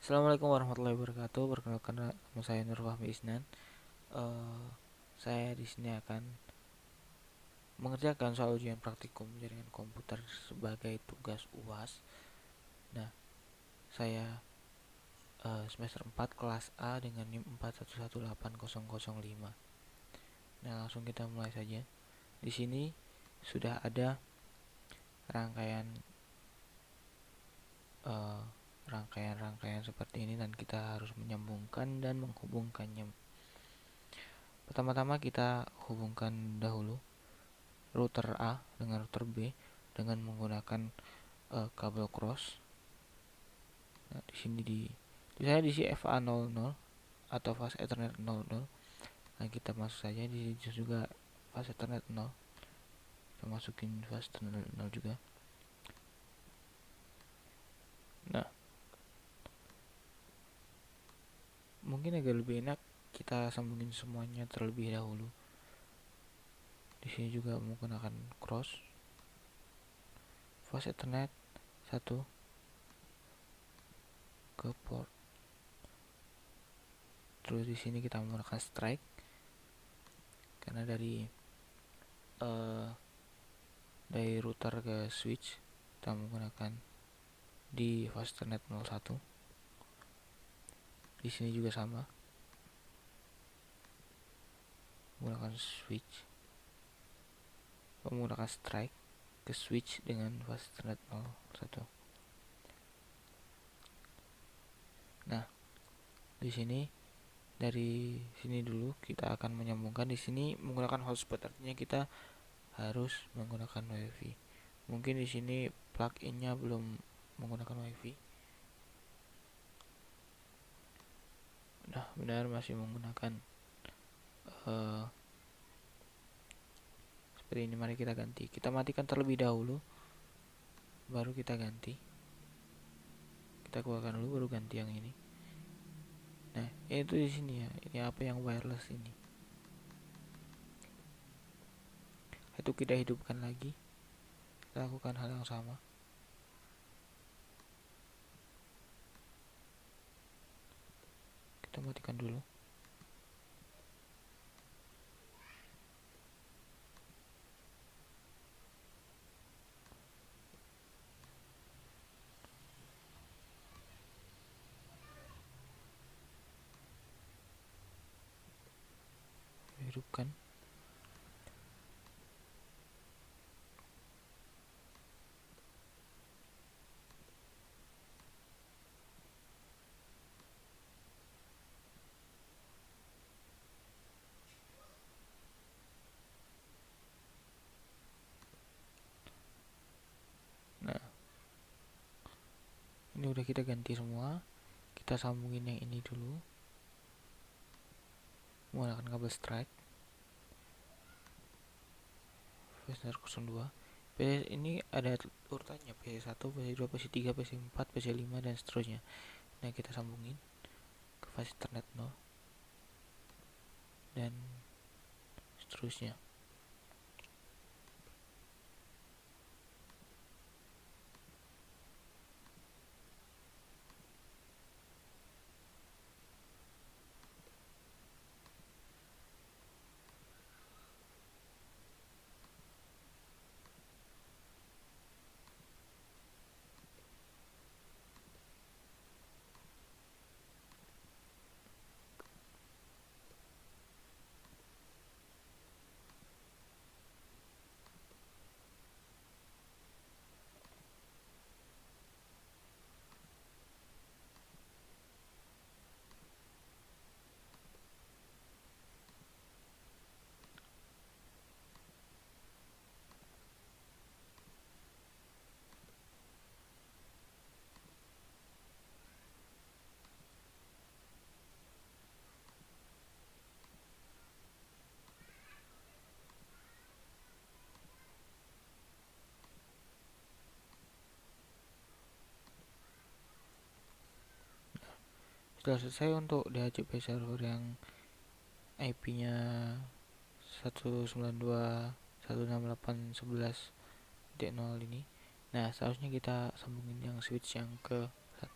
Assalamualaikum warahmatullahi wabarakatuh. Perkenalkan nama saya Nur Fahmi Isnan. Eh, saya di sini akan mengerjakan soal ujian praktikum jaringan komputer sebagai tugas UAS. Nah, saya semester 4 kelas A dengan NIM 4118005. Nah, langsung kita mulai saja. Di sini sudah ada rangkaian eh, rangkaian-rangkaian seperti ini dan kita harus menyambungkan dan menghubungkannya. Pertama-tama kita hubungkan dahulu router A dengan router B dengan menggunakan kabel cross. Nah, di sini di saya diisi FA00 atau fast ethernet 00. Nah, kita masuk saja di sini juga fast ethernet 0. Kita masukin fast ethernet 0 juga. Nah, mungkin agak lebih enak kita sambungin semuanya terlebih dahulu. Di sini juga menggunakan cross fast ethernet 1 ke port. Terus di sini kita menggunakan strike karena dari router ke switch kita menggunakan di fast ethernet 01. Di sini juga sama, menggunakan strike ke switch dengan fast ethernet 01. Nah, di sini dari sini dulu kita akan menyambungkan. Di sini menggunakan hotspot, artinya kita harus menggunakan wifi. Mungkin di sini plug-innya belum menggunakan wifi. Nah, benar masih menggunakan seperti ini. Mari kita ganti. Kita matikan terlebih dahulu, baru kita ganti. Kita keluarkan dulu, baru ganti yang ini. Nah, itu di sini ya. Ini apa yang wireless ini? Itu kita hidupkan lagi. Kita lakukan hal yang sama. Kita matikan dulu. Hidupkan. Nah, ini udah kita ganti semua. Kita sambungin yang ini dulu menggunakan kabel strike VSNR 02. Ini ada urutannya, PC1, PC2, PC3, PC4, PC5 dan seterusnya. Nah, kita sambungin ke fast ethernet 0 dan seterusnya. Sudah selesai untuk DHCP server yang IP-nya 192.168.11.0 ini. Nah, seharusnya kita sambungin yang switch yang ke 1.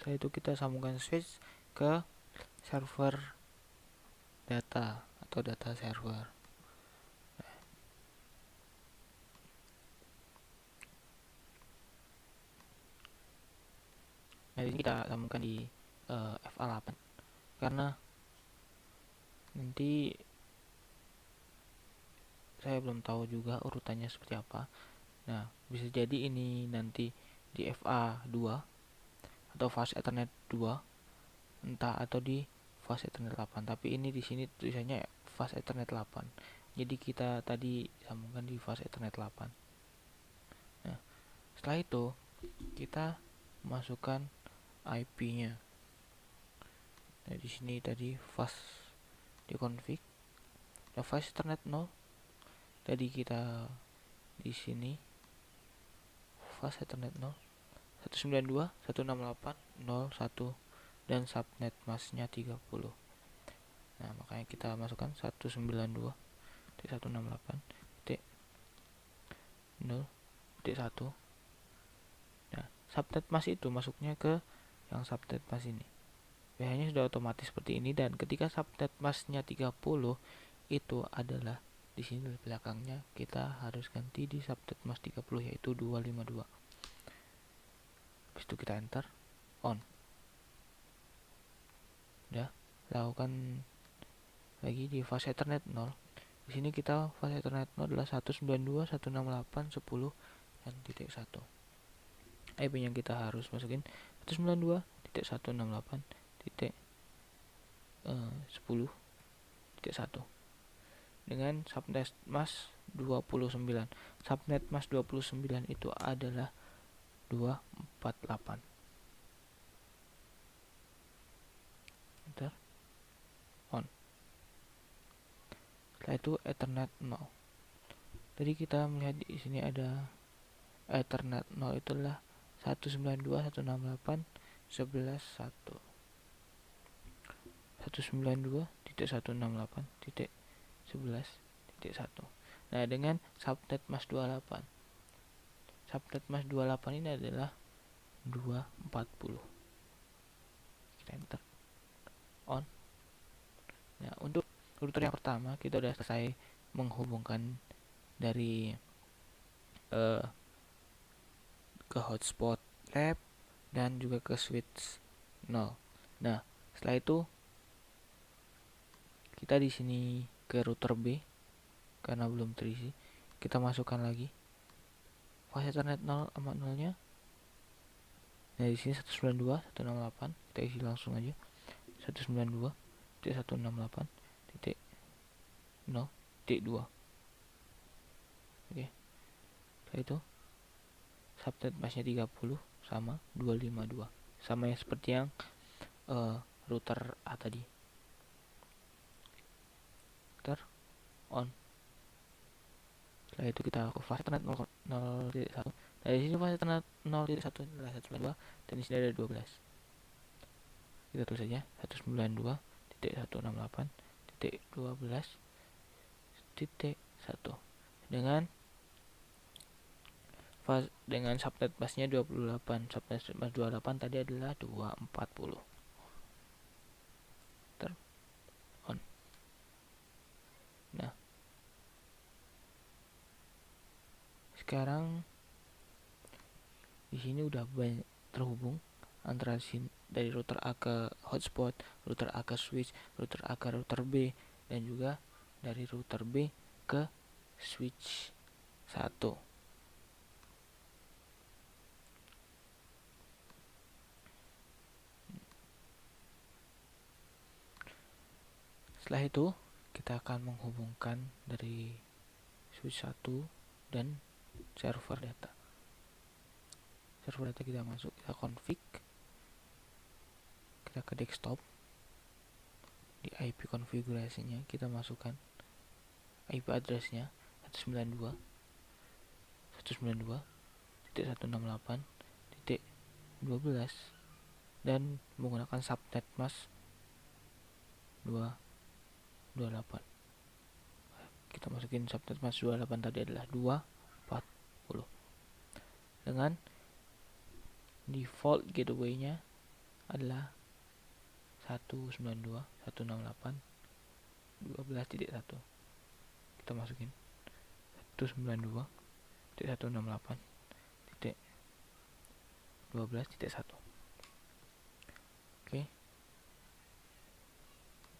Setelah itu kita sambungkan switch ke server data atau data server. Nah, ini kita sambungkan di FA8 karena nanti saya belum tahu juga urutannya seperti apa. Nah, bisa jadi ini nanti di FA2 atau Fast Ethernet 2, entah atau di Fast Ethernet 8. Tapi ini di sini tulisannya Fast Ethernet 8. Jadi kita tadi sambungkan di Fast Ethernet 8. Nah, setelah itu kita masukkan IP-nya. Nah, di sini tadi fast di config. Nah, Fast Ethernet 0. Tadi kita di sini Fast Ethernet 0 192.168.0.1 dan subnet masknya 30. Nah, makanya kita masukkan 192.168.0.1. Nah, subnet mask itu masuknya ke yang subnet mask ini. PH-nya sudah otomatis seperti ini, dan ketika subnet masknya 30 itu adalah di sini di belakangnya kita harus ganti di subnet mask 30, yaitu 252. Habis itu kita enter on. Udah, lakukan lagi di Fast Ethernet 0. Di sini kita Fast Ethernet 0 adalah 192.168.10 dan titik 1. IP yang kita harus masukin 192.168.10.1 dengan subnet mask 29. Subnet mask 29 itu adalah 248. Enter on. Setelah itu Ethernet 0. Tadi kita melihat di sini ada Ethernet 0 itulah 192.168.11.1. 192.168.11.1. Nah, dengan subnet mask 28. Subnet mask 28 ini adalah 240. Kita enter on. Nah, untuk router yang pertama kita udah selesai menghubungkan dari ke hotspot lab dan juga ke switch 0. Nah, setelah itu kita di sini ke router B karena belum terisi. Kita masukkan lagi Fast Ethernet 0 sama 0-nya. Nah, di sini 192.168, kita isi langsung aja. 192.168.0.2. Oke. Setelah itu subnet masknya 30 sama 252. Sama ya seperti yang router A tadi. Enter on. Setelah itu kita ke Fast Ethernet 0.1. Nah, di sini Fast Ethernet 0.1 adalah 192 dan di sini ada 12. Kita tulis saja 192.168.12.1 dengan subnet masknya 28. Subnet mask 28 tadi adalah 240. Enter on. Nah, sekarang di sini udah terhubung antara dari router A ke hotspot, router A ke switch, router A ke router B, dan juga dari router B ke switch 1. Setelah itu kita akan menghubungkan dari switch 1 dan server data. Server data kita masuk, kita config, kita ke desktop. Di IP konfigurasinya kita masukkan IP addressnya 192.168.12 dan menggunakan subnet mask 228. Kita masukin subnet mask 28 tadi adalah 240 dengan default gateway-nya adalah 192.168.12.1. Kita masukin 192.168.12.1. Oke.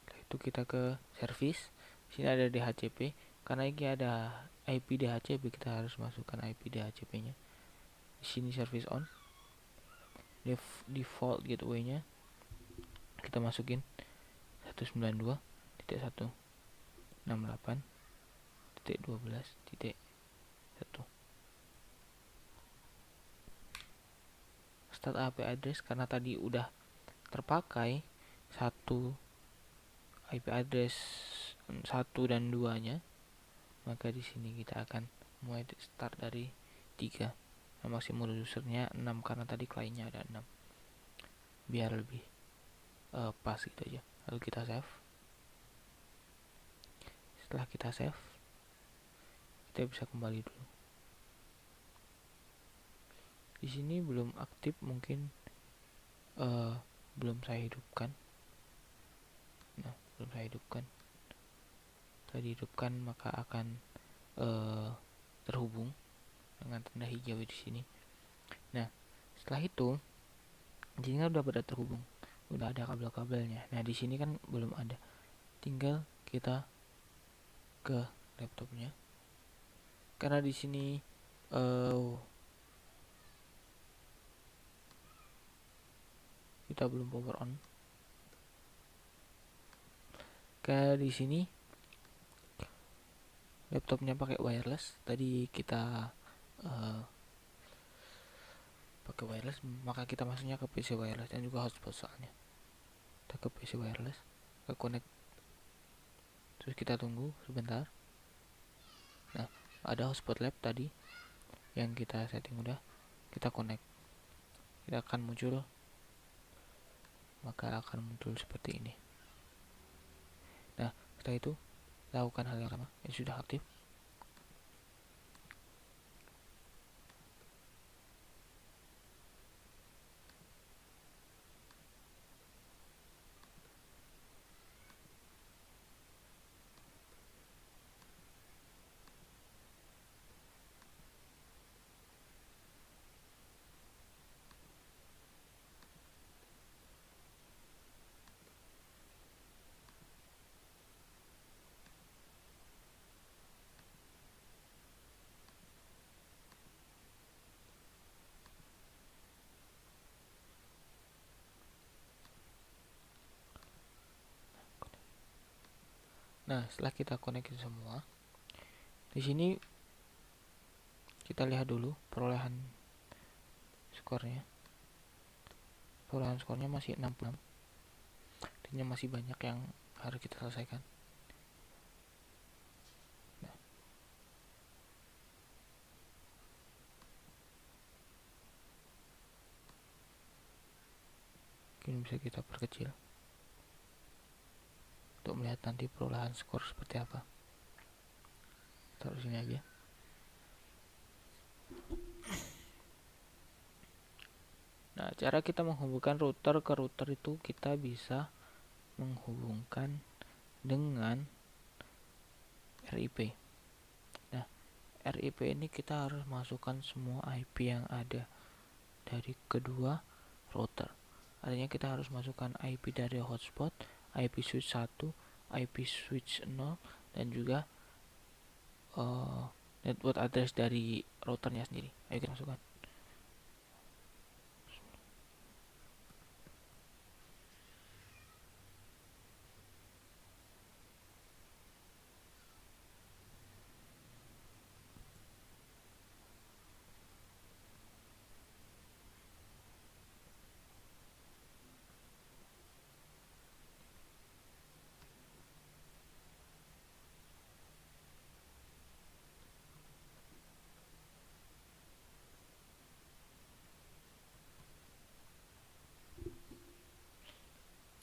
Setelah itu kita ke service. Sini ada DHCP. Karena ini ada IP DHCP, kita harus masukkan IP DHCP-nya. Di sini service on. Default gateway-nya kita masukin 192.168.12.1. Start IP address, karena tadi udah terpakai satu IP address 1 dan 2-nya, maka di sini kita akan mulai start dari 3. Nah, maksimum usernya 6 karena tadi kliennya ada 6. Biar lebih pas gitu aja. Lalu kita save. Setelah kita save, kita bisa kembali dulu. Di sini belum aktif, mungkin belum saya hidupkan. Nah, belum saya hidupkan. Setelah dihidupkan maka akan terhubung dengan tanda hijau di sini. Nah, setelah itu di sini udah pada terhubung, udah ada kabel-kabelnya. Nah, di sini kan belum ada. Tinggal kita ke laptopnya. Karena di sini kita belum power on. Kayak di sini laptopnya pakai wireless. Tadi kita pakai wireless, maka kita masuknya ke PC wireless dan juga hotspot soalnya. Kita ke PC wireless, ke connect. Terus kita tunggu sebentar. Nah, ada hotspot lab tadi yang kita setting udah, kita connect. Kita akan muncul, maka akan muncul seperti ini. Nah, setelah itu lakukan hal yang sama. Yang sudah aktif, nah setelah kita connect semua, di sini kita lihat dulu perolehan skornya. Perolehan skornya masih 66. Artinya masih banyak yang harus kita selesaikan. Nah, mungkin bisa kita perkecil untuk melihat nanti perolehan skor seperti apa. Taruh sini aja. Nah, cara kita menghubungkan router ke router itu kita bisa menghubungkan dengan RIP. Nah, RIP ini kita harus masukkan semua IP yang ada dari kedua router. Artinya kita harus masukkan IP dari hotspot, IP switch 1, IP switch 0, dan juga network address dari routernya sendiri. Ayo kita masukkan.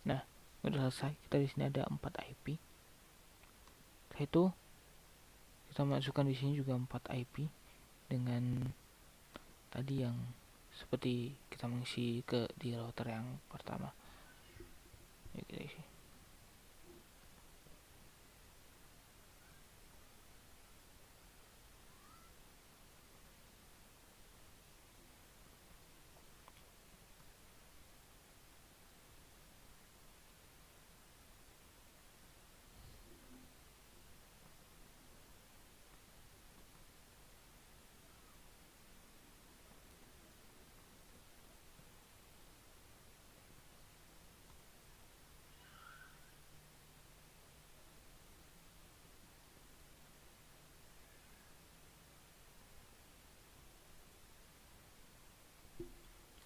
Nah, udah selesai. Kita di sini ada 4 IP. Setelah itu kita masukkan di sini juga 4 IP dengan tadi yang seperti kita mengisi ke di router yang pertama. Ya, kita isi.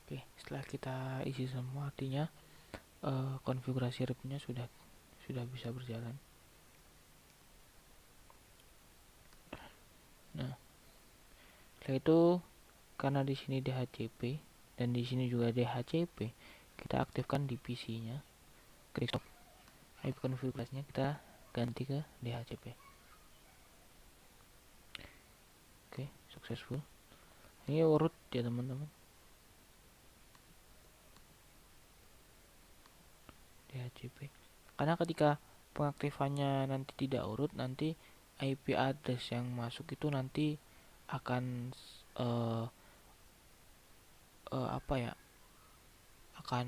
Oke, setelah kita isi semua, artinya konfigurasi RIP-nya sudah bisa berjalan. Nah, setelah itu karena di sini DHCP dan di sini juga DHCP, kita aktifkan di PC-nya. Klik stop. IP konfigurasinya kita ganti ke DHCP. Oke, successful. Ini urut ya teman-teman. DHCP. Karena ketika pengaktifannya nanti tidak urut, nanti IP address yang masuk itu nanti akan apa ya? Akan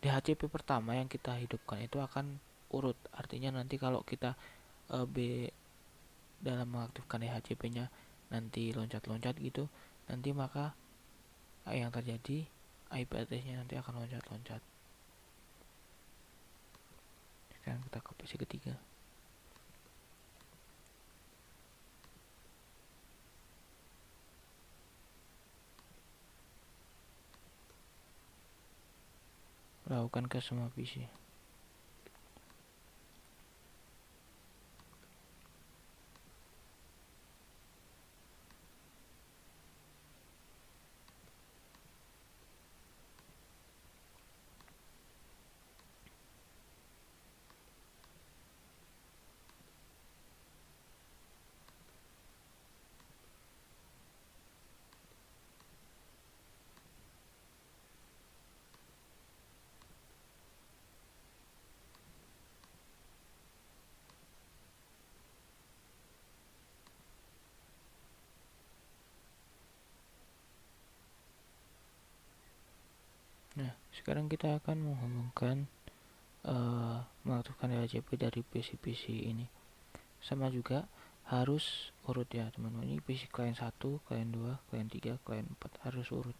DHCP pertama yang kita hidupkan itu akan urut. Artinya nanti kalau kita dalam mengaktifkan DHCP-nya nanti loncat-loncat gitu, nanti maka yang terjadi IP address-nya nanti akan loncat-loncat. Sekarang kita ke PC ketiga. Lakukan ke semua PC. Nah, sekarang kita akan menghubungkan mengaktifkan DHCP dari PC-PC ini. Sama juga harus urut ya teman-teman. Ini PC klien 1, klien 2, klien 3, klien 4 harus urut.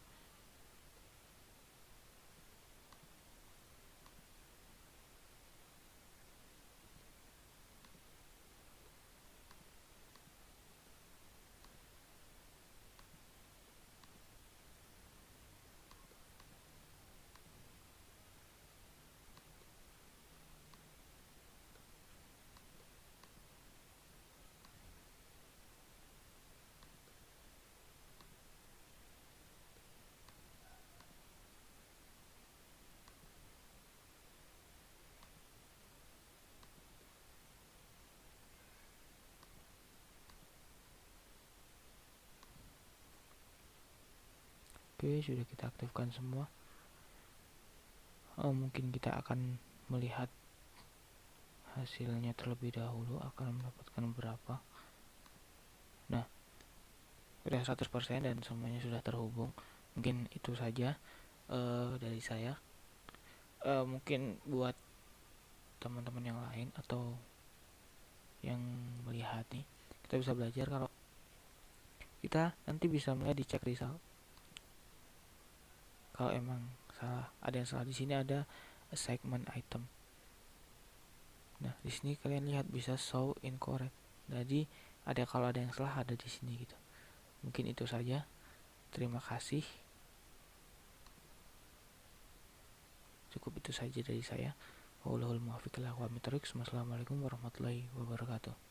Oke, sudah kita aktifkan semua. Mungkin kita akan melihat hasilnya terlebih dahulu, akan mendapatkan berapa. Nah, sudah 100% dan semuanya sudah terhubung. Mungkin itu saja dari saya. Mungkin buat teman-teman yang lain atau yang melihat nih, kita bisa belajar kalau kita nanti bisa melihat di cek result. Kalau emang salah, ada yang salah di sini ada segment item. Nah, di sini kalian lihat bisa show incorrect. Jadi kalau ada yang salah ada di sini gitu. Mungkin itu saja. Terima kasih. Cukup itu saja dari saya. Wallahul muwaffiq ila aqwamit thoriq. Wassalamualaikum warahmatullahi wabarakatuh.